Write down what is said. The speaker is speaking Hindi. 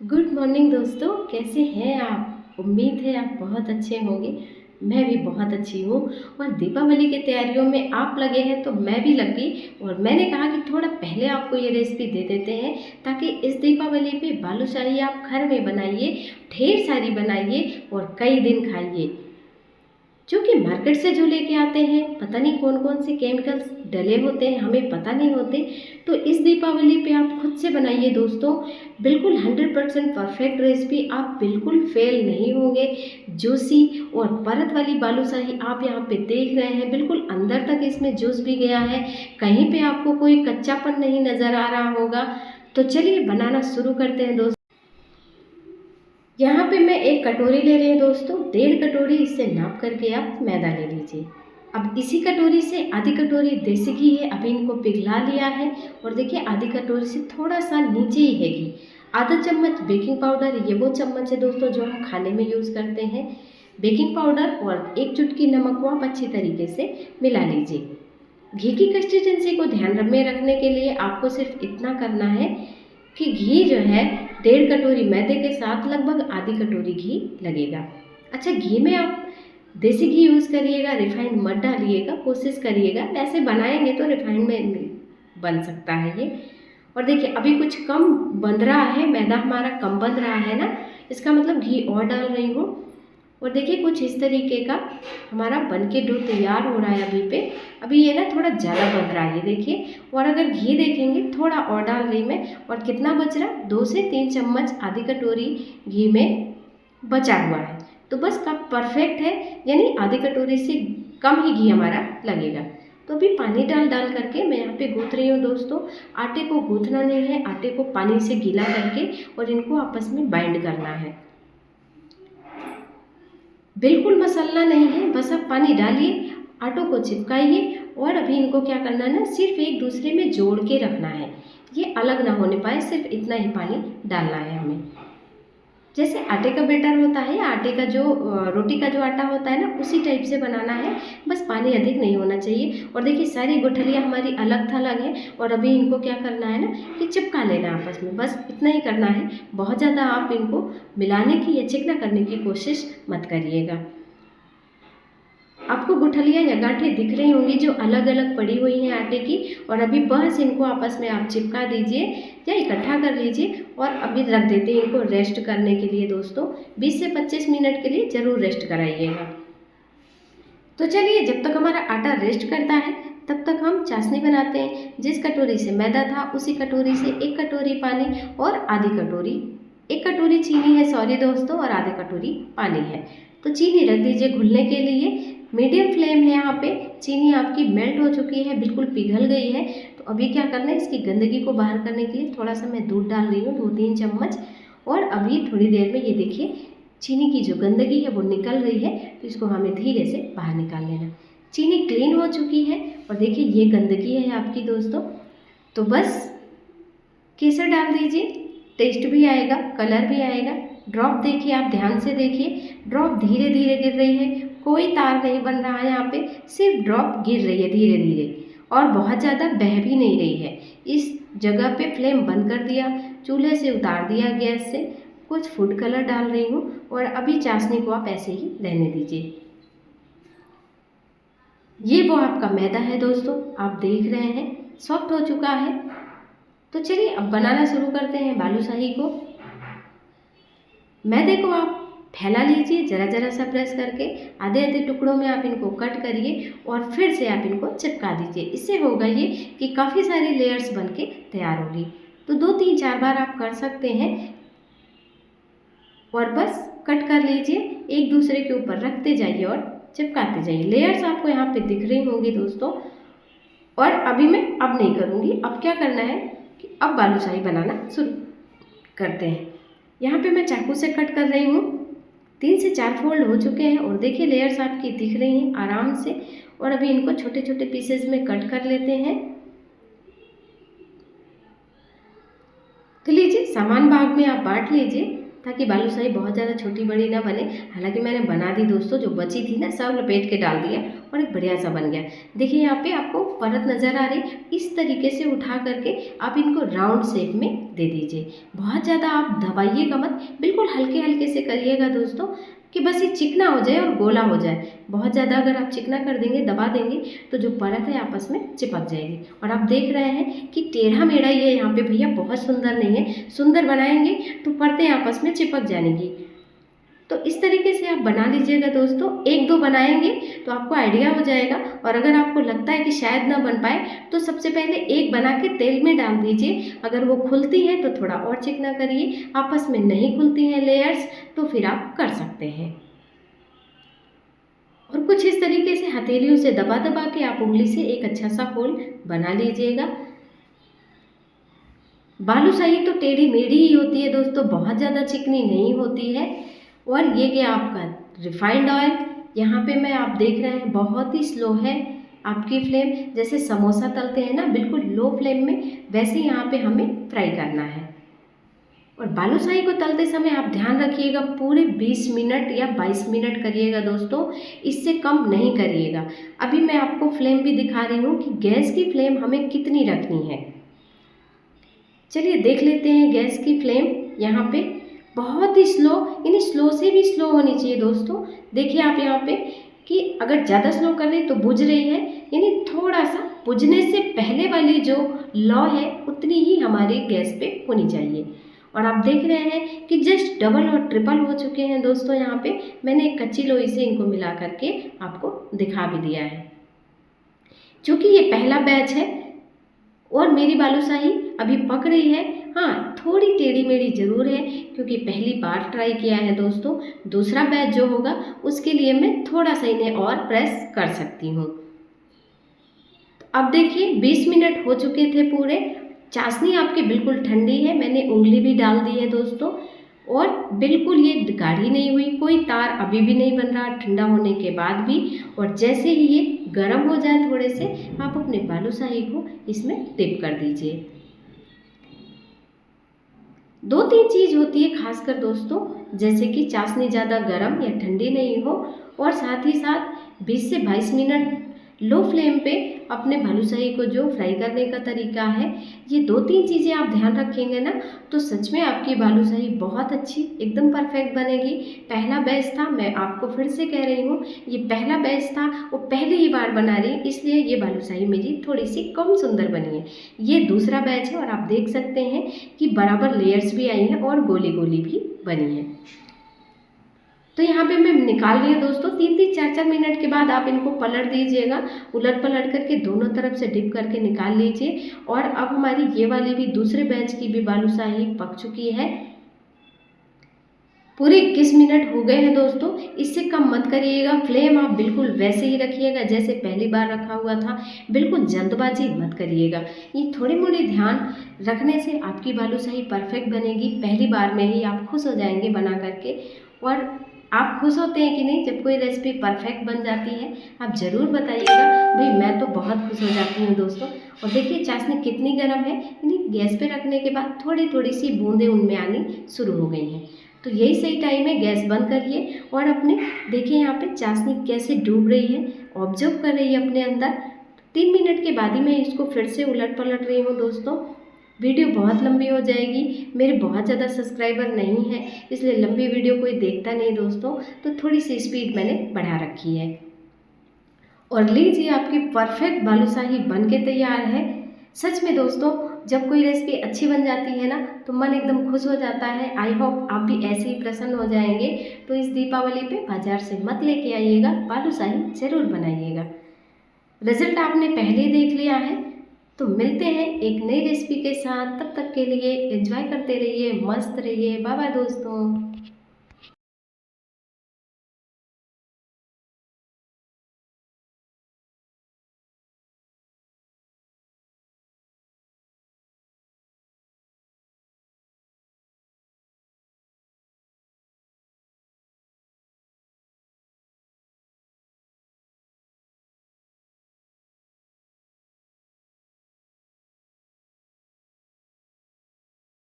गुड मॉर्निंग दोस्तों, कैसे हैं आप? उम्मीद है आप बहुत अच्छे होंगे। मैं भी बहुत अच्छी हूँ। और दीपावली की तैयारियों में आप लगे हैं तो मैं भी लग गई। और मैंने कहा कि थोड़ा पहले आपको ये रेसिपी दे देते हैं ताकि इस दीपावली पे बालूशाही आप घर में बनाइए, ढेर सारी बनाइए और कई दिन खाइए। जो कि मार्केट से जो लेके आते हैं पता नहीं कौन कौन से केमिकल्स डले होते हैं, हमें पता नहीं होते। तो इस दीपावली पे आप खुद से बनाइए दोस्तों, बिल्कुल 100% परफेक्ट रेसिपी, आप बिल्कुल फेल नहीं होंगे। जूसी और परत वाली बालूशाही आप यहाँ पे देख रहे हैं, बिल्कुल अंदर तक इसमें जूस भी गया है, कहीं पे आपको कोई कच्चापन नहीं नज़र आ रहा होगा। तो चलिए बनाना शुरू करते हैं दोस्तों। यहाँ पे मैं एक कटोरी ले रही हूँ दोस्तों, 1.5 कटोरी इससे नाप करके आप मैदा ले लीजिए। अब इसी कटोरी से आधी कटोरी देसी घी है, अभी इनको पिघला लिया है। और देखिए आधी कटोरी से थोड़ा सा नीचे ही है घी। आधा चम्मच बेकिंग पाउडर, ये वो चम्मच है दोस्तों जो हम खाने में यूज़ करते हैं। बेकिंग पाउडर और एक चुटकी नमक को आप अच्छी तरीके से मिला लीजिए। घी की कंसिस्टेंसी को ध्यान में रखने के लिए आपको सिर्फ इतना करना है कि घी जो है 1.5 कटोरी मैदे के साथ लगभग आधी कटोरी घी लगेगा। अच्छा, घी में आप देसी घी यूज़ करिएगा, रिफाइंड मत डालिएगा, कोशिश करिएगा। वैसे बनाएंगे तो रिफाइंड में बन सकता है ये। और देखिए अभी कुछ कम बन रहा है, मैदा हमारा कम बन रहा है ना, इसका मतलब घी और डाल रही हूँ। और देखिए कुछ इस तरीके का हमारा बन के डो तैयार हो रहा है अभी पे। अभी ये ना थोड़ा ज़्यादा बन रहा है ये देखिए। और अगर घी देखेंगे थोड़ा और डाल रही मैं, और कितना बच रहा, 2 से 3 चम्मच आधी कटोरी घी में बचा हुआ है। तो बस कप परफेक्ट है, यानी आधी कटोरी से कम ही घी हमारा लगेगा। तो अभी पानी डाल डाल करके मैं यहाँ पे गूँथ रही हूँ दोस्तों। आटे को गूँथना नहीं है, आटे को पानी से गीला करके और इनको आपस में बाइंड करना है। बिल्कुल मसलना नहीं है, बस आप पानी डालिए, आटों को चिपकाइए और अभी इनको क्या करना है ना, सिर्फ एक दूसरे में जोड़ के रखना है। ये अलग ना होने पाए, सिर्फ इतना ही पानी डालना है हमें। जैसे आटे का बैटर होता है, आटे का जो रोटी का जो आटा होता है ना, उसी टाइप से बनाना है। बस पानी अधिक नहीं होना चाहिए। और देखिए सारी गुठलियाँ हमारी अलग थलग हैं और अभी इनको क्या करना है ना कि चिपका लेना आपस में, बस इतना ही करना है। बहुत ज़्यादा आप इनको मिलाने की या चिकना करने की कोशिश मत करिएगा। आपको गुठलियाँ या गांठें दिख रही होंगी जो अलग अलग पड़ी हुई हैं आटे की। और अभी बस इनको आपस में आप चिपका दीजिए या इकट्ठा कर लीजिए और अभी रख देते हैं इनको रेस्ट करने के लिए दोस्तों। 20 से 25 मिनट के लिए ज़रूर रेस्ट कराइएगा। तो चलिए जब तक हमारा आटा रेस्ट करता है तब तक हम चाशनी बनाते हैं। जिस कटोरी से मैदा था उसी कटोरी से 1 कटोरी पानी और आधी कटोरी, 1 कटोरी चीनी है सॉरी दोस्तों, और आधी कटोरी पानी है। तो चीनी रख दीजिए घुलने के लिए। मीडियम फ्लेम है यहाँ पे। चीनी आपकी मेल्ट हो चुकी है, बिल्कुल पिघल गई है। तो अभी क्या करना है, इसकी गंदगी को बाहर करने के लिए थोड़ा सा मैं दूध डाल रही हूँ, 2-3 चम्मच। और अभी थोड़ी देर में ये देखिए चीनी की जो गंदगी है वो निकल रही है। तो इसको हमें धीरे से बाहर निकाल लेना। चीनी क्लीन हो चुकी है और देखिए ये गंदगी है आपकी दोस्तों। तो बस केसर डाल दीजिए, टेस्ट भी आएगा, कलर भी आएगा। ड्रॉप देखिए, आप ध्यान से देखिए, ड्रॉप धीरे धीरे गिर रही है, कोई तार नहीं बन रहा है यहाँ पे, सिर्फ ड्रॉप गिर रही है धीरे धीरे और बहुत ज़्यादा बह भी नहीं रही है। इस जगह पे फ्लेम बंद कर दिया, चूल्हे से उतार दिया गैस से। कुछ फूड कलर डाल रही हूँ और अभी चाशनी को आप ऐसे ही रहने दीजिए। ये वो आपका मैदा है दोस्तों, आप देख रहे हैं सॉफ्ट हो चुका है। तो चलिए अब बनाना शुरू करते हैं बालूशाही को। मैदे को आप फैला लीजिए ज़रा ज़रा सा प्रेस करके, आधे आधे टुकड़ों में आप इनको कट करिए और फिर से आप इनको चिपका दीजिए। इससे होगा ये कि काफ़ी सारी लेयर्स बन के तैयार होगी। तो 2-3-4 बार आप कर सकते हैं और बस कट कर लीजिए, एक दूसरे के ऊपर रखते जाइए और चिपकाते जाइए। लेयर्स आपको यहाँ पे दिख रही होंगी दोस्तों। और अभी मैं अब नहीं करूँगी, अब क्या करना है कि अब बालूशाही बनाना शुरू करते हैं। यहाँ पे मैं चाकू से कट कर रही हूँ, 3 से 4 फोल्ड हो चुके हैं और देखिए लेयर्स आपकी दिख रही हैं आराम से। और अभी इनको छोटे छोटे पीसेज में कट कर लेते हैं। तो लीजिए समान भाग में आप बांट काट लीजिए ताकि बालूशाही बहुत ज़्यादा छोटी बड़ी ना बने। हालांकि मैंने बना दी दोस्तों, जो बची थी ना सब लपेट के डाल दिया और एक बढ़िया सा बन गया। देखिए यहाँ पे आपको परत नज़र आ रही, इस तरीके से उठा करके आप इनको राउंड शेप में दे दीजिए। बहुत ज़्यादा आप दबाइएगा मत, बिल्कुल हल्के हल्के से करिएगा दोस्तों, कि बस ये चिकना हो जाए और गोला हो जाए। बहुत ज़्यादा अगर आप चिकना कर देंगे, दबा देंगे, तो जो परत है आपस में चिपक जाएगी। और आप देख रहे हैं कि टेढ़ा मेढ़ा ये यहाँ पे भैया बहुत सुंदर नहीं है। सुंदर बनाएंगे तो परतें आपस में चिपक जाएंगी। तो इस तरीके से आप बना लीजिएगा दोस्तों। एक दो बनाएंगे तो आपको आइडिया हो जाएगा। और अगर आपको लगता है कि शायद ना बन पाए तो सबसे पहले एक बना के तेल में डाल दीजिए। अगर वो खुलती है तो थोड़ा और चिकना करिए, आपस में नहीं खुलती हैं लेयर्स तो फिर आप कर सकते हैं। और कुछ इस तरीके से हथेलियों से दबा दबा के आप उंगली से एक अच्छा सा होल बना लीजिएगा। बालूशाही तो टेढ़ी मेढ़ी ही होती है दोस्तों, बहुत ज़्यादा चिकनी नहीं होती है। और ये क्या आपका रिफाइंड ऑयल, यहाँ पे मैं आप देख रहे हैं बहुत ही स्लो है आपकी फ्लेम। जैसे समोसा तलते हैं ना बिल्कुल लो फ्लेम में, वैसे यहाँ पे हमें फ्राई करना है। और बालूशाही को तलते समय आप ध्यान रखिएगा पूरे 20 मिनट या 22 मिनट करिएगा दोस्तों, इससे कम नहीं करिएगा। अभी मैं आपको फ्लेम भी दिखा रही हूँ कि गैस की फ्लेम हमें कितनी रखनी है। चलिए देख लेते हैं गैस की फ्लेम। यहाँ पे बहुत ही स्लो, यानी स्लो से भी स्लो होनी चाहिए दोस्तों। देखिए आप यहाँ पे कि अगर ज़्यादा स्लो कर रहे तो बुझ रही है, यानी थोड़ा सा बुझने से पहले वाली जो लौ है उतनी ही हमारी गैस पे होनी चाहिए। और आप देख रहे हैं कि जस्ट डबल और ट्रिपल हो चुके हैं दोस्तों। यहाँ पे मैंने एक कच्ची लोई से इनको मिला करके आपको दिखा भी दिया है। क्योंकि ये पहला बैच है और मेरी बालूशाही अभी पक रही है। हाँ, थोड़ी टेढ़ी मेढ़ी ज़रूर है क्योंकि पहली बार ट्राई किया है दोस्तों। दूसरा बैच जो होगा उसके लिए मैं थोड़ा सा इन्हें और प्रेस कर सकती हूँ। अब देखिए 20 मिनट हो चुके थे पूरे। चाशनी आपकी बिल्कुल ठंडी है, मैंने उंगली भी डाल दी है दोस्तों। और बिल्कुल ये गाढ़ी नहीं हुई, कोई तार अभी भी नहीं बन रहा ठंडा होने के बाद भी। और जैसे ही ये गर्म हो जाए थोड़े से, आप अपने बालूशाही को इसमें डिप कर दीजिए। 2-3 चीज़ होती है खासकर दोस्तों, जैसे कि चाशनी ज़्यादा गर्म या ठंडी नहीं हो, और साथ ही साथ 20 से 22 मिनट लो फ्लेम पे अपने बालूशाही को जो फ्राई करने का तरीका है, ये 2-3 चीज़ें आप ध्यान रखेंगे ना तो सच में आपकी बालूशाही बहुत अच्छी एकदम परफेक्ट बनेगी। पहला बैच था, मैं आपको फिर से कह रही हूँ, ये पहला बैच था, वो पहली ही बार बना रही, इसलिए ये बालूशाही मेरी थोड़ी सी कम सुंदर बनी है। ये दूसरा बैच है और आप देख सकते हैं कि बराबर लेयर्स भी आई हैं और गोली गोली भी बनी है। तो यहाँ पे मैं निकाल रही हूँ दोस्तों। 3-3, 4-4 मिनट के बाद आप इनको पलट दीजिएगा, उलट पलट करके दोनों तरफ से डिप करके निकाल लीजिए। और अब हमारी ये वाली भी दूसरे बैच की भी बालूशाही पक चुकी है। पूरे 21 मिनट हो गए हैं दोस्तों। इससे कम मत करिएगा, फ्लेम आप बिल्कुल वैसे ही रखिएगा जैसे पहली बार रखा हुआ था। बिल्कुल जल्दबाजी मत करिएगा, ये थोड़ी मोड़ी ध्यान रखने से आपकी बालूशाही परफेक्ट बनेगी। पहली बार में ही आप खुश हो जाएंगे बना करके। और आप खुश होते हैं कि नहीं जब कोई रेसिपी परफेक्ट बन जाती है? आप ज़रूर बताइएगा। भाई मैं तो बहुत खुश हो जाती हूँ दोस्तों। और देखिए चाशनी कितनी गर्म है, यानी गैस पे रखने के बाद थोड़ी थोड़ी सी बूंदें उनमें आनी शुरू हो गई हैं। तो यही सही टाइम है, गैस बंद करिए। और अपने देखिए यहाँ पे चाशनी कैसे डूब रही है, ऑब्जर्व कर रही है अपने अंदर। 3 मिनट के बाद ही मैं इसको फिर से उलट पलट रही हूँ दोस्तों। वीडियो बहुत लंबी हो जाएगी, मेरे बहुत ज़्यादा सब्सक्राइबर नहीं है, इसलिए लंबी वीडियो कोई देखता नहीं दोस्तों, तो थोड़ी सी स्पीड मैंने बढ़ा रखी है। और लीजिए आपकी परफेक्ट बालूशाही बन के तैयार है। सच में दोस्तों जब कोई रेसिपी अच्छी बन जाती है ना तो मन एकदम खुश हो जाता है। आई होप आप भी ऐसे ही प्रसन्न हो जाएंगे। तो इस दीपावली पे बाजार से मत लेके आइएगा, बालूशाही ज़रूर बनाइएगा। रिजल्ट आपने पहले ही देख लिया है। तो मिलते हैं एक नई रेसिपी के साथ, तब तक के लिए एंजॉय करते रहिए, मस्त रहिए। बाय बाय दोस्तों।